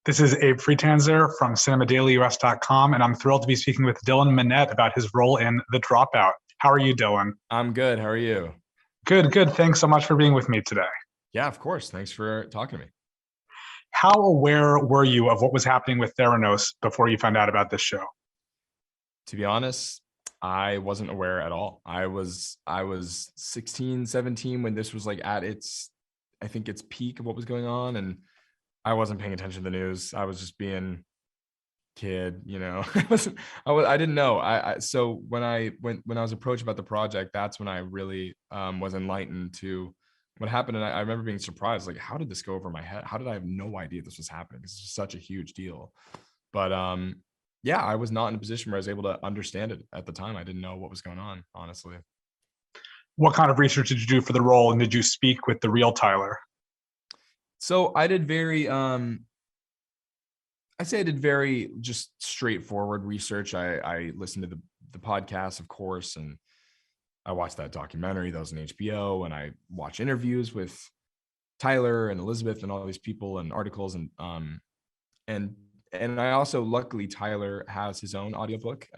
This is Abe Freetanzer from cinemadailyus.com, and I'm thrilled to be speaking with Dylan Minnette about his role in The Dropout. How are you, Dylan? I'm good. How are you? Good, good. Thanks so much for being with me today. Yeah, of course. Thanks for talking to me. How aware were you of what was happening with Theranos before you found out about this show? To be honest, I wasn't aware at all. I was 16, 17 when this was like at its, I think its peak of what was going on. And I wasn't paying attention to the news. I was just being kid, I didn't know. So when I was approached about the project, that's when I really was enlightened to what happened. And I remember being surprised, like, how did this go over my head? How did I have no idea this was happening? It's just such a huge deal. But yeah, I was not in a position where I was able to understand it at the time. I didn't know what was going on, honestly. What kind of research did you do for the role, and did you speak with the real Tyler? So I did I'd say I did very just straightforward research. I listened to the podcast, of course, and I watched that documentary that was on HBO, and I watched interviews with Tyler and Elizabeth and all these people and articles, and I also, luckily, Tyler has his own audiobook,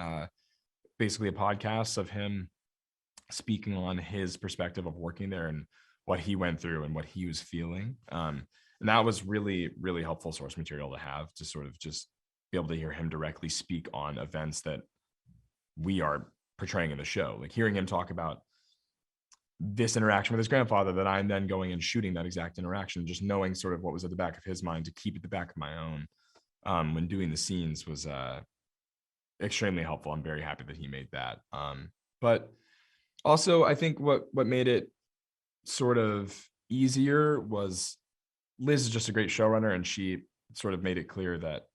basically a podcast of him speaking on his perspective of working there and what he went through and what he was feeling. And that was really, really helpful source material to have, to sort of just be able to hear him directly speak on events that we are portraying in the show. Like hearing him talk about this interaction with his grandfather, that I'm then going and shooting that exact interaction, just knowing sort of what was at the back of his mind to keep at the back of my own when doing the scenes was extremely helpful. I'm very happy that he made that. But also, I think what made it sort of easier was Liz is just a great showrunner, and she sort of made it clear that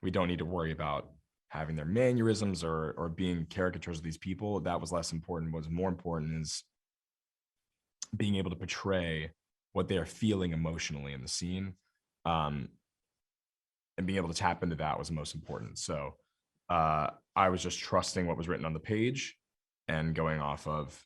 we don't need to worry about having their mannerisms or being caricatures of these people. That was less important. What's more important is being able to portray what they are feeling emotionally in the scene. And being able to tap into that was most important. So I was just trusting what was written on the page and going off of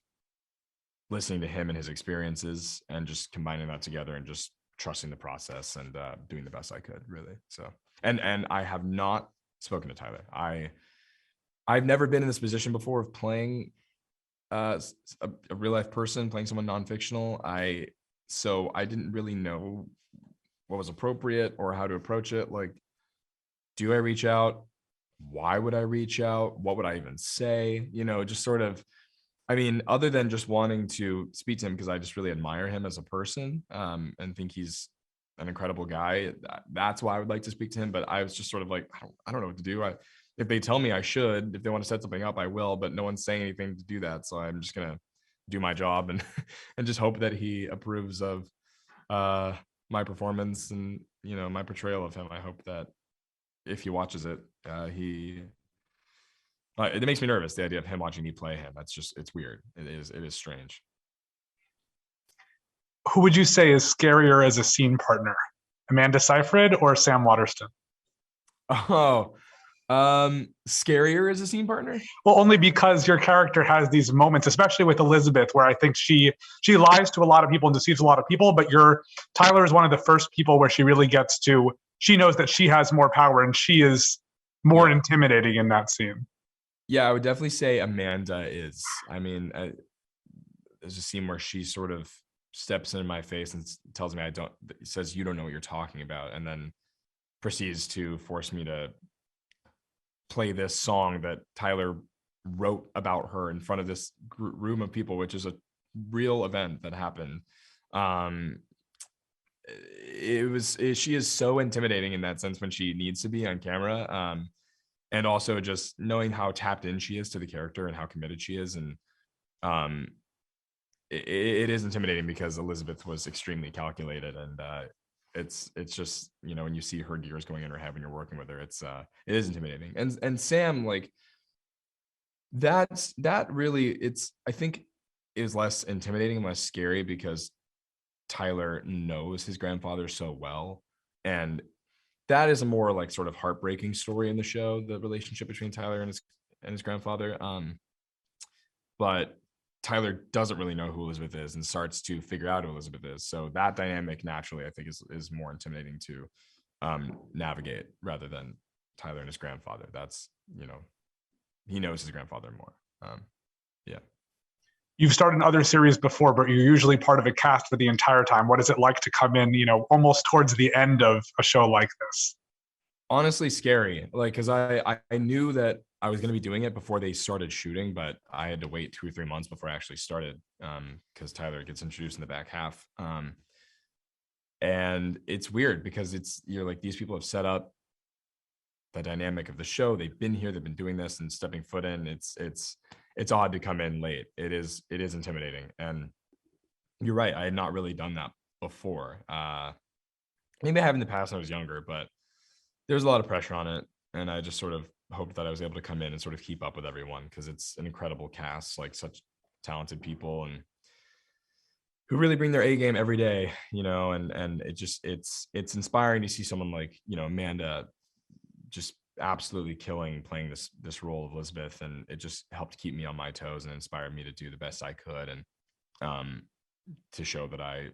listening to him and his experiences and just combining that together and just trusting the process and doing the best I could, really. So, and I have not spoken to Tyler. I've never been in this position before of playing a real life person, playing someone non-fictional. So I didn't really know what was appropriate or how to approach it. Like, do I reach out? Why would I reach out? What would I even say? Just sort of, I mean, other than just wanting to speak to him because I just really admire him as a person and think he's an incredible guy. That's why I would like to speak to him. But I was just sort of like, I don't know what to do. If they tell me I should, if they want to set something up, I will. But no one's saying anything to do that. So I'm just going to do my job and and just hope that he approves of my performance and, my portrayal of him. I hope that if he watches it, it makes me nervous, the idea of him watching me play him. It's weird. It is strange. Who would you say is scarier as a scene partner, Amanda Seyfried or Sam Waterston? Oh, scarier as a scene partner? Well, only because your character has these moments, especially with Elizabeth, where I think she lies to a lot of people and deceives a lot of people, but Tyler is one of the first people where she really gets to, she knows that she has more power and she is more intimidating in that scene. Yeah, I would definitely say Amanda is. I mean, there's a scene where she sort of steps into my face and tells me says, "You don't know what you're talking about," and then proceeds to force me to play this song that Tyler wrote about her in front of this room of people, which is a real event that happened. She is so intimidating in that sense when she needs to be on camera. And also just knowing how tapped in she is to the character and how committed she is. And it is intimidating because Elizabeth was extremely calculated. And it's just, when you see her gears going in her head when you're working with her, it is intimidating. And Sam, like, that really, I think is less intimidating and less scary because Tyler knows his grandfather so well. And that is a more like sort of heartbreaking story in the show, the relationship between Tyler and his grandfather. But Tyler doesn't really know who Elizabeth is and starts to figure out who Elizabeth is. So that dynamic naturally, I think, is more intimidating to navigate rather than Tyler and his grandfather. That's, he knows his grandfather more. Yeah. You've started in other series before, but you're usually part of a cast for the entire time. What is it like to come in, almost towards the end of a show like this? Honestly, scary. Like, because I knew that I was going to be doing it before they started shooting, but I had to wait 2 or 3 months before I actually started, because Tyler gets introduced in the back half. And it's weird because you're like, these people have set up the dynamic of the show. They've been here, they've been doing this and stepping foot in. It's odd to come in late. It is intimidating. And you're right, I had not really done that before. Maybe I have in the past when I was younger, but there's a lot of pressure on it. And I just sort of hoped that I was able to come in and sort of keep up with everyone, because it's an incredible cast, like such talented people and who really bring their A game every day, and it's inspiring to see someone like, Amanda just absolutely killing playing this role of Elizabeth, and it just helped keep me on my toes and inspired me to do the best I could, and to show that I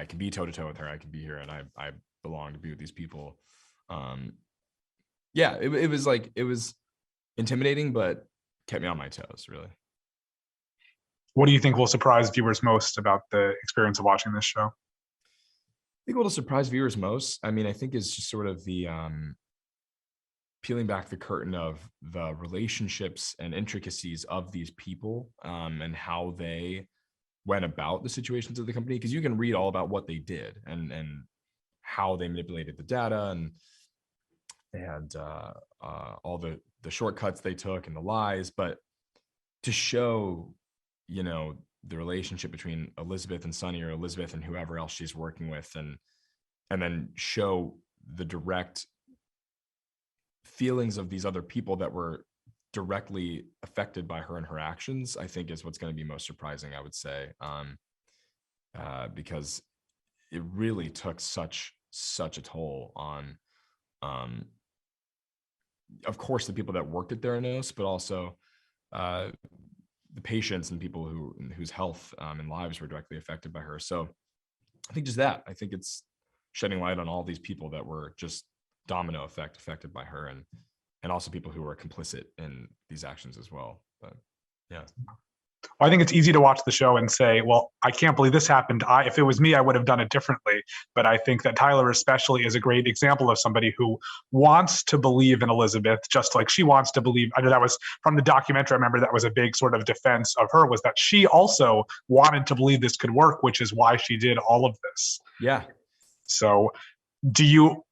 can be toe to toe with her. I can be here, and I belong to be with these people. It was intimidating, but kept me on my toes, really. What do you think will surprise viewers most about the experience of watching this show? I think what will surprise viewers most, I think, is just sort of the peeling back the curtain of the relationships and intricacies of these people, and how they went about the situations of the company. Because you can read all about what they did and how they manipulated the data and all the shortcuts they took and the lies, but to show, the relationship between Elizabeth and Sonny, or Elizabeth and whoever else she's working with, and then show the direct feelings of these other people that were directly affected by her and her actions, I think is what's going to be most surprising, I would say, because it really took such a toll on, of course, the people that worked at Theranos, but also the patients and people whose health and lives were directly affected by her. So I think just that, I think it's shedding light on all these people that were just domino effect affected by her, and also people who were complicit in these actions as well. But yeah. I think it's easy to watch the show and say, well, I can't believe this happened. If it was me, I would have done it differently. But I think that Tyler especially is a great example of somebody who wants to believe in Elizabeth, just like she wants to believe. I know that was from the documentary. I remember that was a big sort of defense of her, was that she also wanted to believe this could work, which is why she did all of this. Yeah. So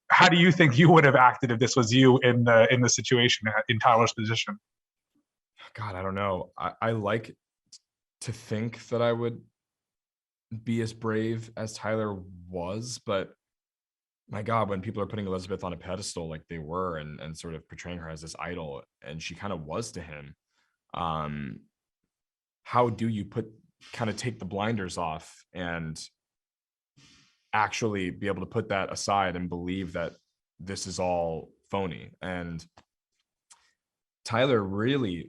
how do you think you would have acted if this was you in the situation, in Tyler's position? God, I don't know. I like to think that I would be as brave as Tyler was, but my God, when people are putting Elizabeth on a pedestal like they were, and sort of portraying her as this idol, and she kind of was to him, how do you take the blinders off and actually be able to put that aside and believe that this is all phony? And Tyler really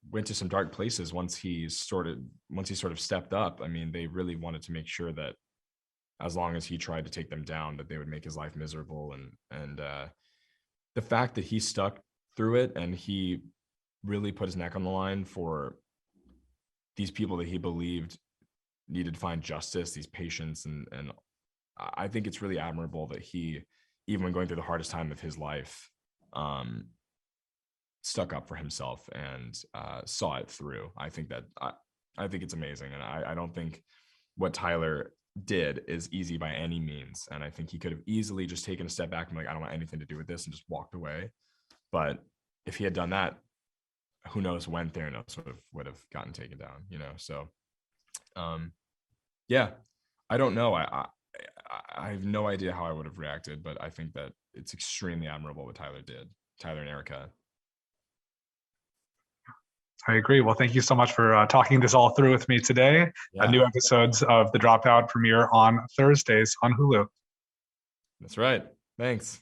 went to some dark places once he sort of stepped up. They really wanted to make sure that as long as he tried to take them down, that they would make his life miserable. And the fact that he stuck through it and he really put his neck on the line for these people that he believed needed to find justice, these patients, and I think it's really admirable that he, even when going through the hardest time of his life, stuck up for himself and saw it through. I think it's amazing, and I don't think what Tyler did is easy by any means. And I think he could have easily just taken a step back and I don't want anything to do with this, and just walked away. But if he had done that, who knows when Theranos would have gotten taken down, So, yeah, I don't know. I have no idea how I would have reacted, but I think that it's extremely admirable what Tyler did. Tyler and Erica. I agree. Well, thank you so much for talking this all through with me today. Yeah. New episodes of The Dropout premiere on Thursdays on Hulu. That's right. Thanks.